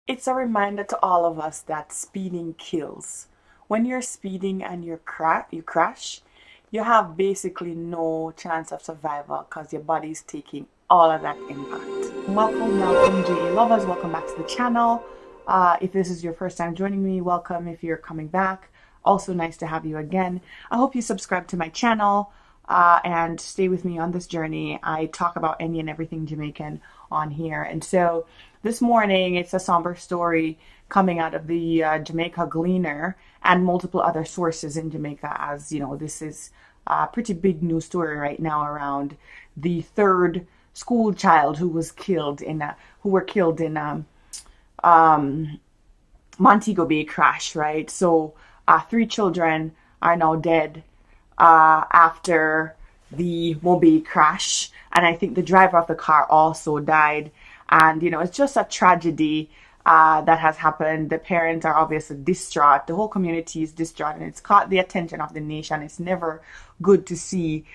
It's a reminder to all of us that speeding kills. When you're speeding and you crash, you have basically no chance of survival because your body is taking all of that impact. Welcome, GA lovers. Welcome back to the channel. If this is your first time joining me, welcome. If you're coming back, also nice to have you again. I hope you subscribe to my channel and stay with me on this journey. I talk about any and everything Jamaican on here. And so this morning, it's a somber story coming out of the Jamaica Gleaner and multiple other sources in Jamaica. As you know, this is a pretty big news story right now around the third school child who was killed in Montego Bay crash, right? So 3 children are now dead after the Mobe crash, and I think the driver of the car also died. And you know, it's just a tragedy that has happened. The parents are obviously distraught. The whole community is distraught, and it's caught the attention of the nation. It's never good to see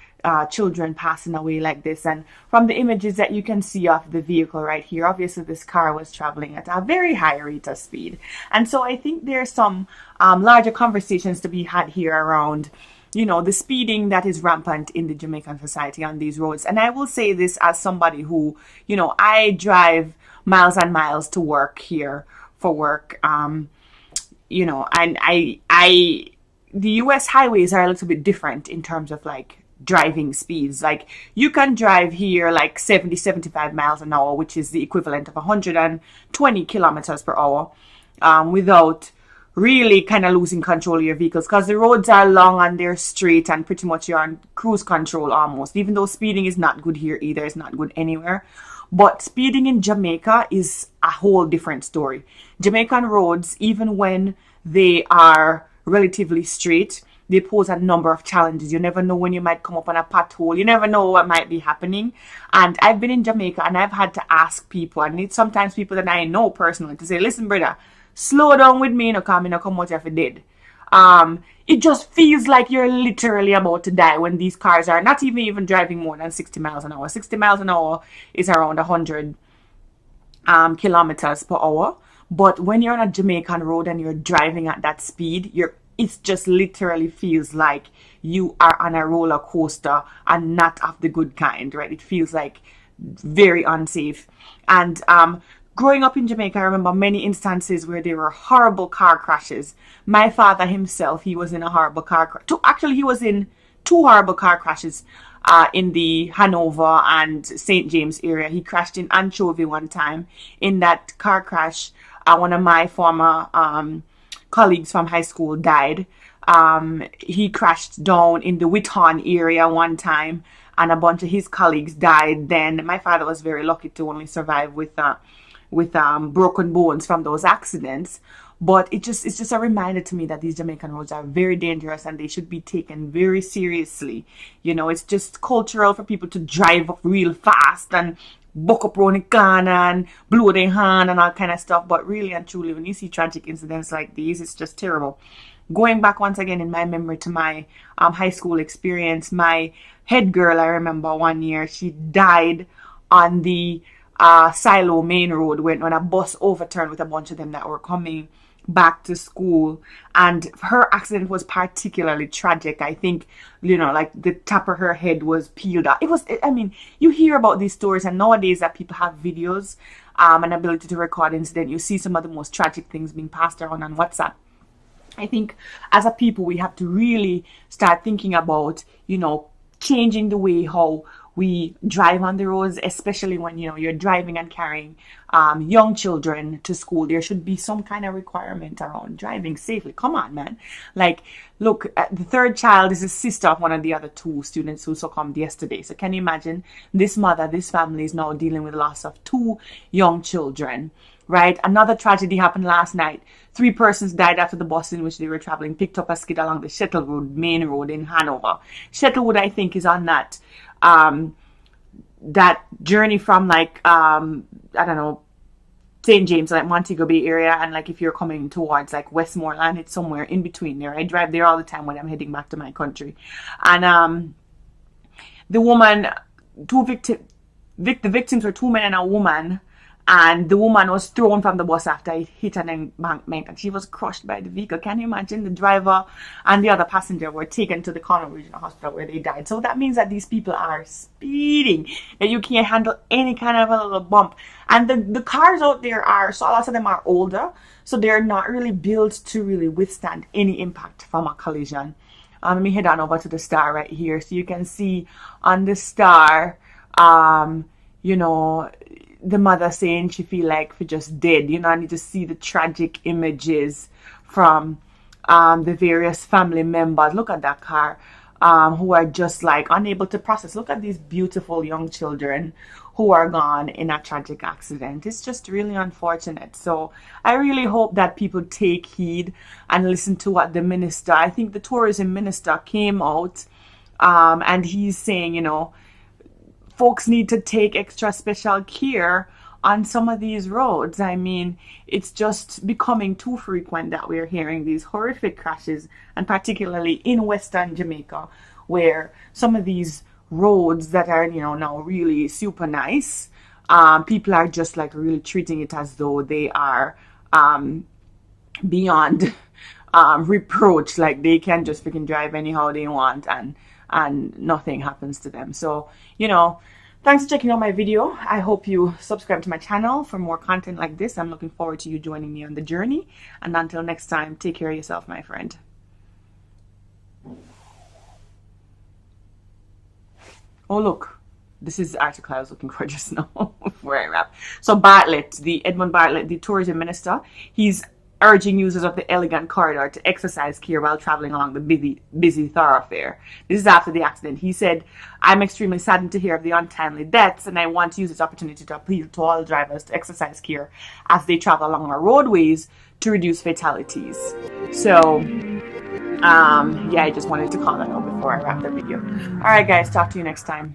children passing away like this. And from the images that you can see of the vehicle right here, obviously this car was traveling at a very high rate of speed. And so I think there's some larger conversations to be had here around, you know, the speeding that is rampant in the Jamaican society on these roads. And I will say this as somebody who, you know, I drive miles and miles to work here for work. You know, and the US highways are a little bit different in terms of like driving speeds. Like you can drive here like 75 miles an hour, which is the equivalent of 120 kilometers per hour, without really kind of losing control of your vehicles, because the roads are long and they're straight and pretty much you're on cruise control almost, even though speeding is not good here either. It's not good anywhere. But speeding in Jamaica is a whole different story. Jamaican roads, even when they are relatively straight, they pose a number of challenges. You never know when you might come up on a pothole. You never know what might be happening. And I've been in Jamaica and I've had to ask people, and it's sometimes people that I know personally, to say, listen, brother, slow down with me, come out if it did. It just feels like you're literally about to die when these cars are not even driving more than 60 miles an hour. 60 miles an hour is around 100 kilometers per hour. But when you're on a Jamaican road and you're driving at that speed, it just literally feels like you are on a roller coaster and not of the good kind, right? It feels like very unsafe. And growing up in Jamaica, I remember many instances where there were horrible car crashes. My father himself, he was in a horrible car crash. Actually, he was in 2 horrible car crashes in the Hanover and St. James area. He crashed in Anchovy one time. In that car crash, one of my former colleagues from high school died. He crashed down in the Whithorn area one time, and a bunch of his colleagues died. Then my father was very lucky to only survive with broken bones from those accidents. But it's just a reminder to me that these Jamaican roads are very dangerous and they should be taken very seriously. You know, it's just cultural for people to drive up real fast and buck up around the corner and blow their hand and all kind of stuff. But really and truly, when you see tragic incidents like these, it's just terrible. Going back once again in my memory to my high school experience, my head girl, I remember one year, she died on the Silo main road when a bus overturned with a bunch of them that were coming back to school. And her accident was particularly tragic. I think, you know, like the top of her head was peeled off. I mean, you hear about these stories, and nowadays that people have videos and ability to record incident, you see some of the most tragic things being passed around on WhatsApp. I think as a people, we have to really start thinking about, you know, changing the way how we drive on the roads, especially when, you know, you're driving and carrying young children to school. There should be some kind of requirement around driving safely. Come on, man. Like, look, the third child is a sister of one of the other 2 students who succumbed yesterday. So can you imagine this mother, this family is now dealing with the loss of 2 young children, right? Another tragedy happened last night. 3 persons died after the bus in which they were traveling picked up a skid along the Shettlewood main road in Hanover. Shettlewood, I think, is on that journey from like I don't know, St. James, like Montego Bay area, and like if you're coming towards like Westmoreland, it's somewhere in between there. I drive there all the time when I'm heading back to my country. And the woman, the victims were 2 men and a woman, And the woman was thrown from the bus after it hit an embankment and she was crushed by the vehicle. Can you imagine? The driver and the other passenger were taken to the Cornwall Regional Hospital where they died. So that means that these people are speeding, that you can't handle any kind of a little bump. And the cars out there are, so a lot of them are older, so they're not really built to really withstand any impact from a collision. Let me head on over to the star right here. So you can see on the star, you know, the mother saying she feel like she just dead. You know, I need to see the tragic images from the various family members. Look at that car, who are just like unable to process. Look at these beautiful young children who are gone in a tragic accident. It's just really unfortunate. So I really hope that people take heed and listen to what the minister, I think the tourism minister came out, and he's saying, you know, folks need to take extra special care on some of these roads. I mean, it's just becoming too frequent that we're hearing these horrific crashes, and particularly in Western Jamaica, where some of these roads that are, you know, now really super nice, people are just like really treating it as though they are beyond reproach, like they can just freaking drive anyhow they want and nothing happens to them. So, you know, thanks for checking out my video. I hope you subscribe to my channel for more content like this. I'm looking forward to you joining me on the journey. And until next time, take care of yourself, my friend. Oh, look. This is the article I was looking for just now before I wrap. So Bartlett, Edmund Bartlett, the tourism minister, he's urging users of the elegant corridor to exercise care while traveling along the busy thoroughfare. This is after the accident. He said, "I'm extremely saddened to hear of the untimely deaths, and I want to use this opportunity to appeal to all drivers to exercise care as they travel along our roadways to reduce fatalities." So, yeah, I just wanted to call that out before I wrap the video. All right, guys, talk to you next time.